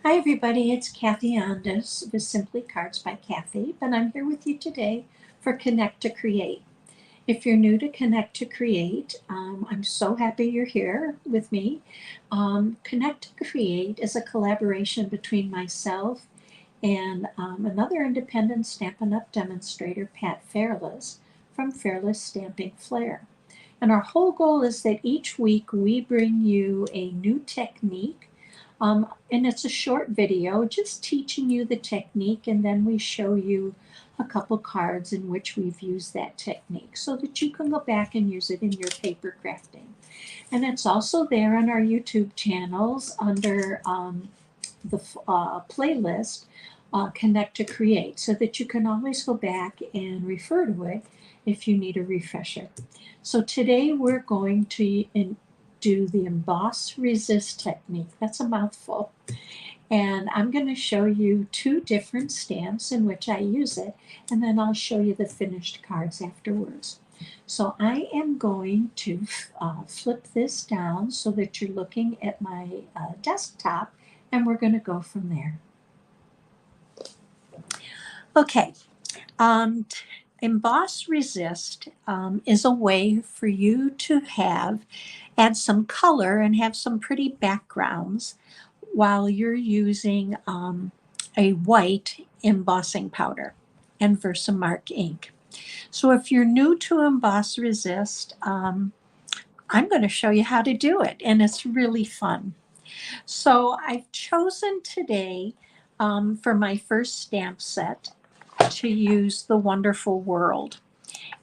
Hi everybody, it's Kathy Ondas with Simply Cards by Kathy, but I'm here with you today for Connect to Create. If you're new to Connect to Create, I'm so happy you're here with me. Connect to Create is a collaboration between myself and another independent Stampin' Up! Demonstrator, Pat Fairless, from Fairless Stamping Flair. And our whole goal is that each week we bring you a new technique. And it's a short video just teaching you the technique, and then we show you a couple cards in which we've used that technique so that you can go back and use it in your paper crafting. And it's also there on our YouTube channels under the playlist Connect to Create, so that you can always go back and refer to it if you need a refresher. So today we're going to do the Emboss Resist Technique. That's a mouthful. And I'm going to show you two different stamps in which I use it, and then I'll show you the finished cards afterwards. So I am going to flip this down so that you're looking at my desktop, and we're going to go from there. Okay, Emboss Resist is a way for you to add some color and have some pretty backgrounds while you're using a white embossing powder and Versamark ink. So if you're new to Emboss Resist, I'm going to show you how to do it, and it's really fun. So I've chosen today for my first stamp set to use the Wonderful World.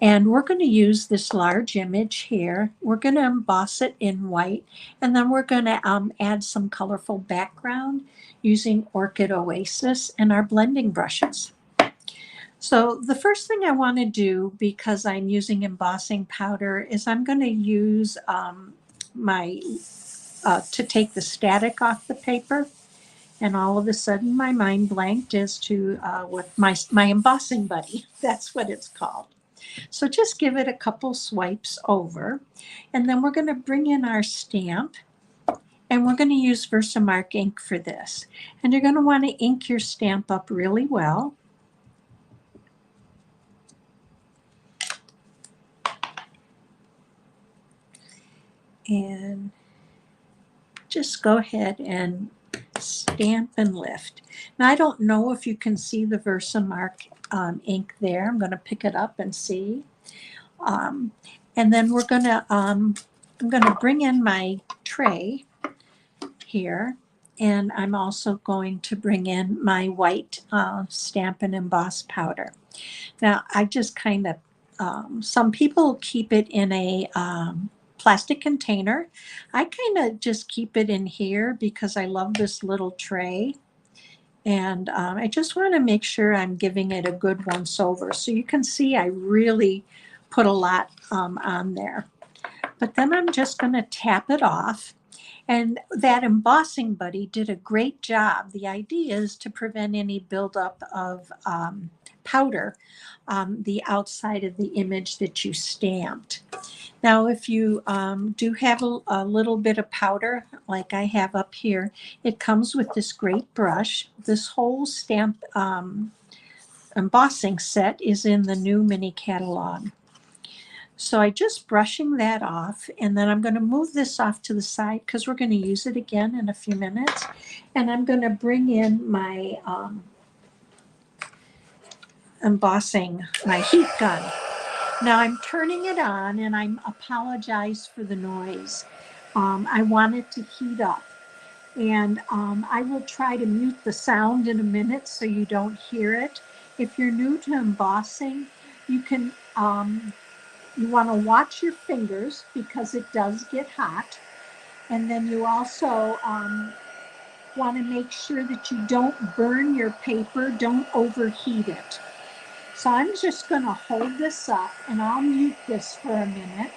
And we're going to use this large image here. We're going to emboss it in white, and then we're going to add some colorful background using Orchid Oasis and our blending brushes. So the first thing I want to do, because I'm using embossing powder, is I'm going to use to take the static off the paper. And all of a sudden my mind blanked as to what my embossing buddy, that's what it's called. So just give it a couple swipes over, and then we're going to bring in our stamp, and we're going to use Versamark ink for this. And you're going to want to ink your stamp up really well. And just go ahead and stamp and lift. Now I don't know if you can see the Versamark ink there. I'm going to pick it up and see. And then we're going to, I'm going to bring in my tray here, and I'm also going to bring in my white stamp and emboss powder. Now I just kind of, some people keep it in a plastic container. I kind of just keep it in here because I love this little tray. And I just want to make sure I'm giving it a good once over. So you can see I really put a lot on there. But then I'm just going to tap it off. And that embossing buddy did a great job. The idea is to prevent any buildup of powder on the outside of the image that you stamped. Now, if you do have a little bit of powder, like I have up here, it comes with this great brush. This whole stamp embossing set is in the new mini catalog. So I just brushing that off, and then I'm going to move this off to the side because we're going to use it again in a few minutes. And I'm going to bring in my embossing, my heat gun. Now I'm turning it on, and I apologize for the noise. I want it to heat up. And I will try to mute the sound in a minute so you don't hear it. If you're new to embossing, you can you want to watch your fingers because it does get hot. And then you also want to make sure that you don't burn your paper, don't overheat it. So I'm just going to hold this up, and I'll mute this for a minute.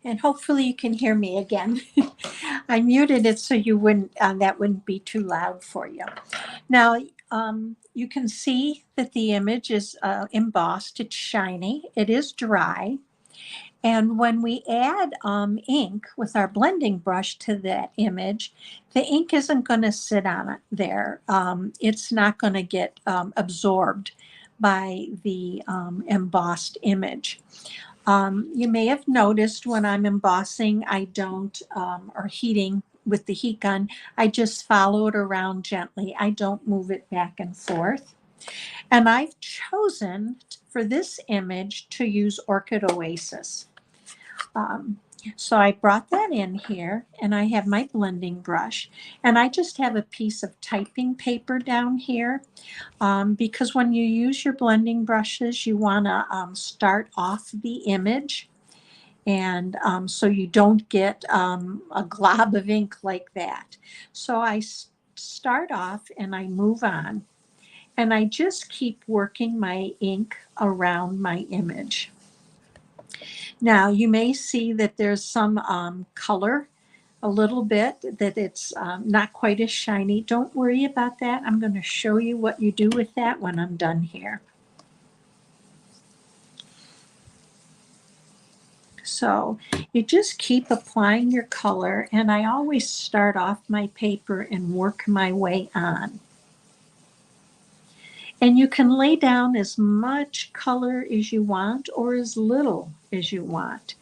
And hopefully you can hear me again. I muted it so you wouldn't, that wouldn't be too loud for you. Now, you can see that the image is embossed. It's shiny. It is dry. And when we add ink with our blending brush to that image, the ink isn't going to sit on it there. It's not going to get absorbed by the embossed image. You may have noticed when I'm embossing, I don't, or heating with the heat gun, I just follow it around gently. I don't move it back and forth. And I've chosen for this image to use Orchid Oasis. So I brought that in here, and I have my blending brush, and I just have a piece of typing paper down here, because when you use your blending brushes, you want to start off the image, and so you don't get a glob of ink like that. So I start off and I move on, and I just keep working my ink around my image. Now you may see that there's some color, a little bit, that it's not quite as shiny. Don't worry about that. I'm going to show you what you do with that when I'm done here. So you just keep applying your color, and I always start off my paper and work my way on. And you can lay down as much color as you want or as little as you want.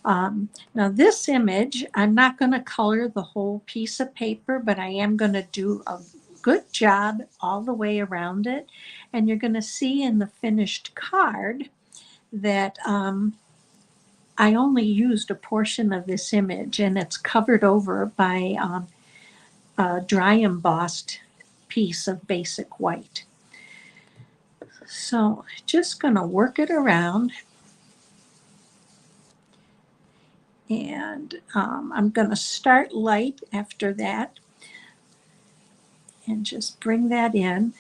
Now this image, I'm not going to color the whole piece of paper, but I am going to do a good job all the way around it. And you're going to see in the finished card that I only used a portion of this image, and it's covered over by a dry embossed piece of basic white. So just going to work it around. And I'm going to start light after that and just bring that in.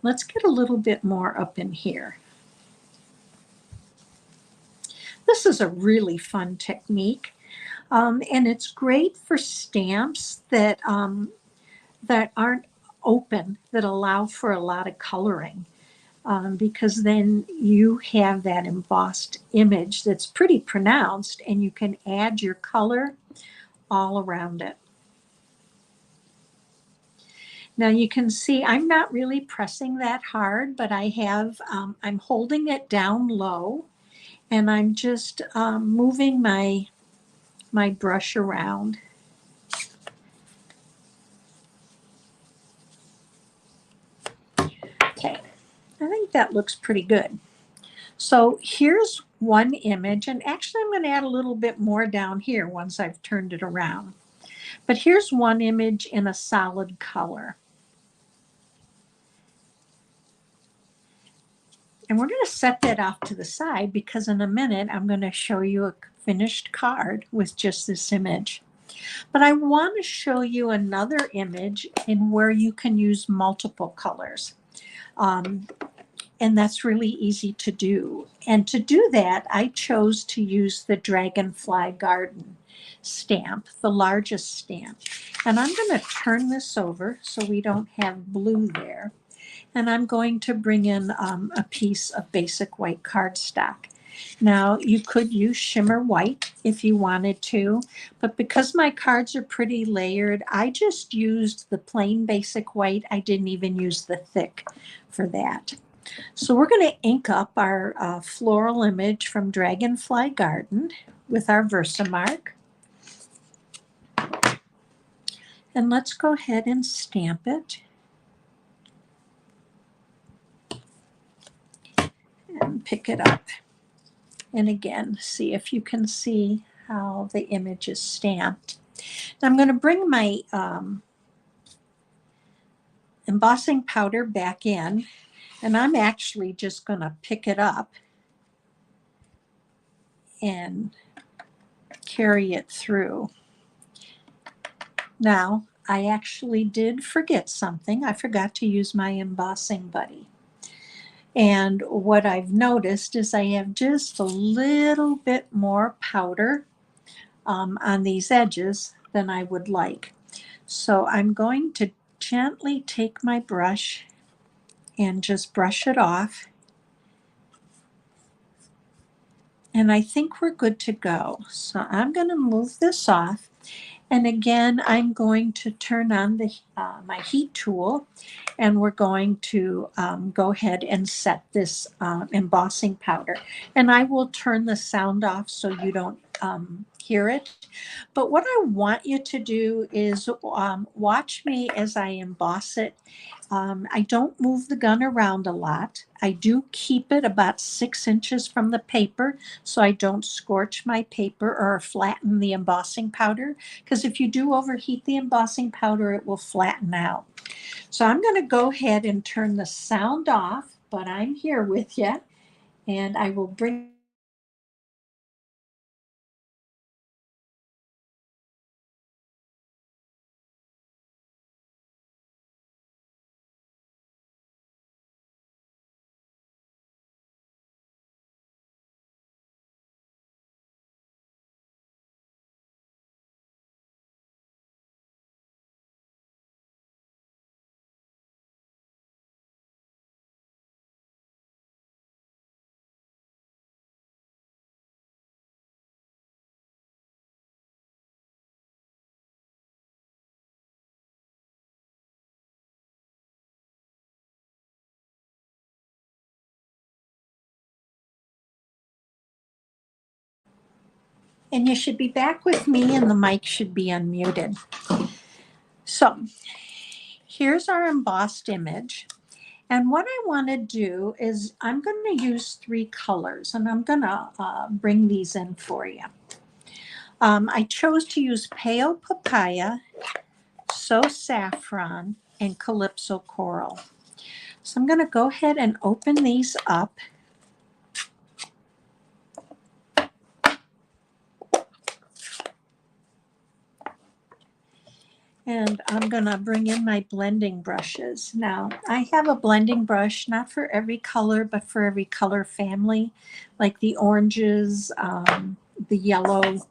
Let's get a little bit more up in here. This is a really fun technique, and it's great for stamps that aren't open, that allow for a lot of coloring, because then you have that embossed image that's pretty pronounced, and you can add your color all around it. Now you can see I'm not really pressing that hard, but I have, I'm holding it down low, and I'm just moving my brush around. Okay, I think that looks pretty good. So here's one image, and actually I'm going to add a little bit more down here once I've turned it around. But here's one image in a solid color. And we're going to set that off to the side because in a minute I'm going to show you a finished card with just this image. But I want to show you another image in where you can use multiple colors. And that's really easy to do. And to do that, I chose to use the Dragonfly Garden stamp, the largest stamp. And I'm going to turn this over so we don't have blue there. And I'm going to bring in a piece of basic white cardstock. Now, you could use shimmer white if you wanted to, but because my cards are pretty layered, I just used the plain basic white. I didn't even use the thick for that. So we're going to ink up our floral image from Dragonfly Garden with our Versamark. And let's go ahead and stamp it. And pick it up. And again, see if you can see how the image is stamped. Now I'm going to bring my embossing powder back in, and I'm actually just going to pick it up and carry it through. Now, I actually did forget something. I forgot to use my embossing buddy. And what I've noticed is I have just a little bit more powder on these edges than I would like. So I'm going to gently take my brush and just brush it off. And I think we're good to go. So I'm going to move this off. And again, I'm going to turn on the my heat tool, and we're going to go ahead and set this embossing powder. And I will turn the sound off so you don't hear it. But what I want you to do is watch me as I emboss it. I don't move the gun around a lot. I do keep it about 6 inches from the paper so I don't scorch my paper or flatten the embossing powder, because if you do overheat the embossing powder, it will flatten out. So I'm going to go ahead and turn the sound off, but I'm here with you, and I will bring and you should be back with me, and the mic should be unmuted. So here's our embossed image. And what I want to do is I'm going to use 3 colors, and I'm going to bring these in for you. I chose to use Pale Papaya, So Saffron, and Calypso Coral. So I'm going to go ahead and open these up. And I'm going to bring in my blending brushes. Now, I have a blending brush, not for every color, but for every color family, like the oranges, the yellow,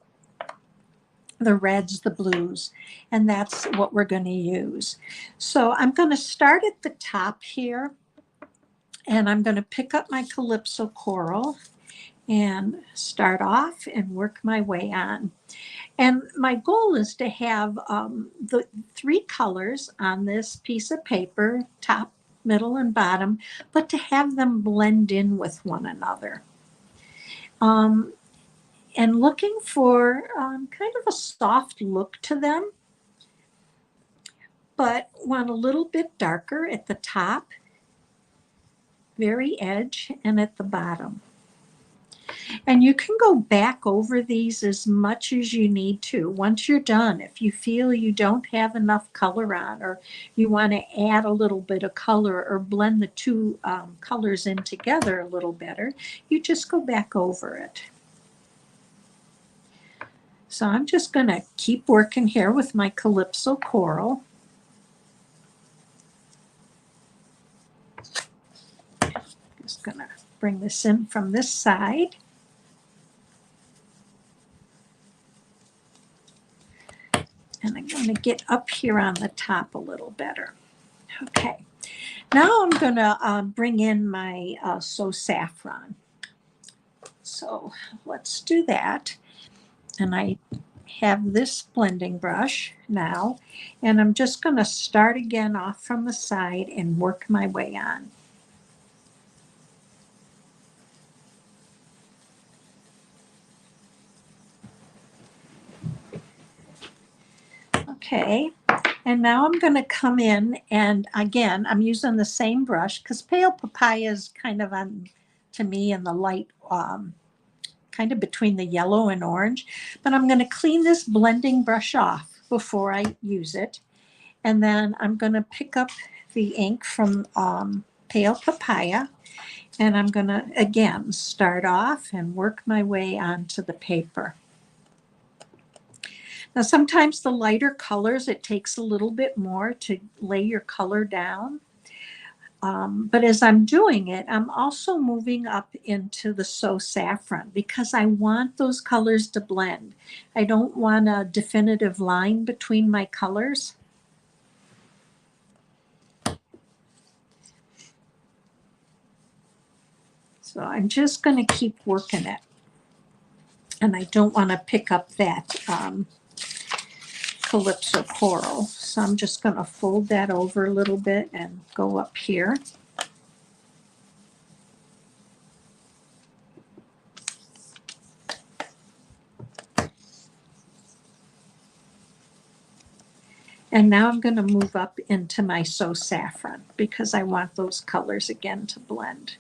the reds, the blues, and that's what we're going to use. So I'm going to start at the top here, and I'm going to pick up my Calypso Coral and start off and work my way on. And my goal is to have the 3 colors on this piece of paper, top, middle, and bottom, but to have them blend in with one another. And looking for kind of a soft look to them, but want a little bit darker at the top, very edge, and at the bottom. And you can go back over these as much as you need to. Once you're done, if you feel you don't have enough color on, or you want to add a little bit of color or blend the 2 colors in together a little better, you just go back over it. So I'm just going to keep working here with my Calypso Coral. Just going to bring this in from this side. And I'm going to get up here on the top a little better. Okay, now I'm going to bring in my So Saffron. So let's do that. And I have this blending brush now, and I'm just going to start again off from the side and work my way on. Okay, and now I'm going to come in, and again, I'm using the same brush because Pale Papaya is kind of on, to me, in the light, kind of between the yellow and orange. But I'm going to clean this blending brush off before I use it. And then I'm going to pick up the ink from Pale Papaya, and I'm going to, again, start off and work my way onto the paper. Now, sometimes the lighter colors, it takes a little bit more to lay your color down. But as I'm doing it, I'm also moving up into the So Saffron because I want those colors to blend. I don't want a definitive line between my colors. So I'm just going to keep working it. And I don't want to pick up that Calypso coral. So I'm just going to fold that over a little bit and go up here. And now I'm going to move up into my So Saffron because I want those colors again to blend.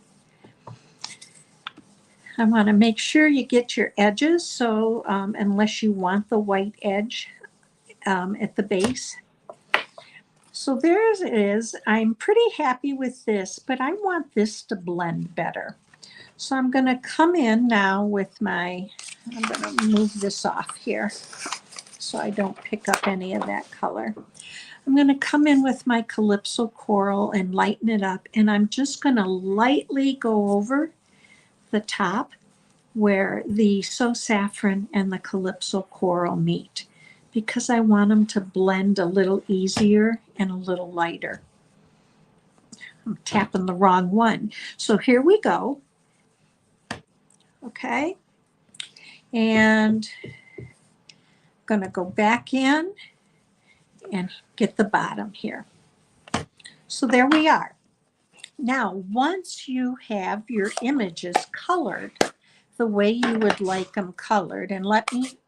I want to make sure you get your edges, so unless you want the white edge at the base. So there it is. I'm pretty happy with this, but I want this to blend better. So I'm going to come in now with I'm going to move this off here so I don't pick up any of that color. I'm going to come in with my Calypso coral and lighten it up, and I'm just going to lightly go over the top where the So Saffron and the Calypso coral meet because I want them to blend a little easier and a little lighter. I'm tapping the wrong one. So here we go. Okay. And I'm going to go back in and get the bottom here. So there we are. Now, once you have your images colored the way you would like them colored, and let me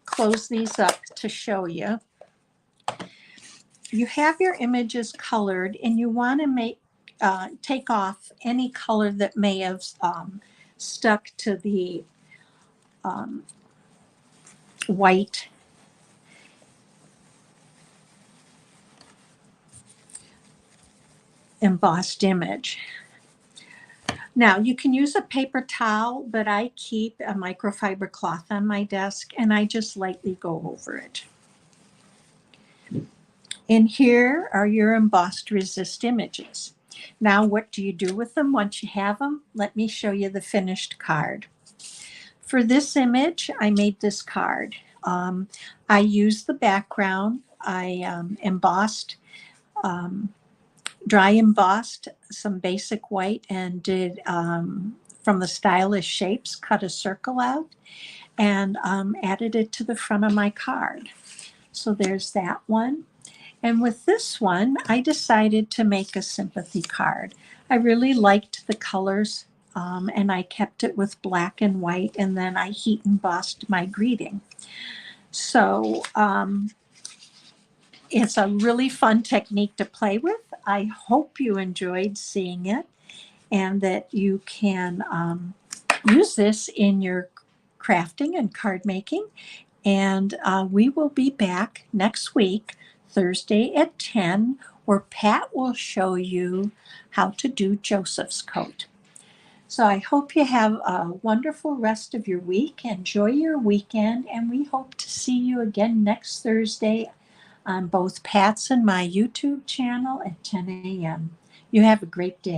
close these up to show you. You have your images colored, and you want to take off any color that may have stuck to the white embossed image. Now, you can use a paper towel, but I keep a microfiber cloth on my desk, and I just lightly go over it. And here are your embossed resist images. Now, what do you do with them once you have them? Let me show you the finished card. For this image, I made this card. I used the background. I embossed, dry embossed some basic white and did, from the Stylish Shapes, cut a circle out and added it to the front of my card. So there's that one. And with this one, I decided to make a sympathy card. I really liked the colors, and I kept it with black and white, and then I heat embossed my greeting. So it's a really fun technique to play with. I hope you enjoyed seeing it and that you can use this in your crafting and card making. And we will be back next week, Thursday at 10, where Pat will show you how to do Joseph's coat. So I hope you have a wonderful rest of your week. Enjoy your weekend, and we hope to see you again next Thursday on both Pat's and my YouTube channel at 10 a.m. You have a great day.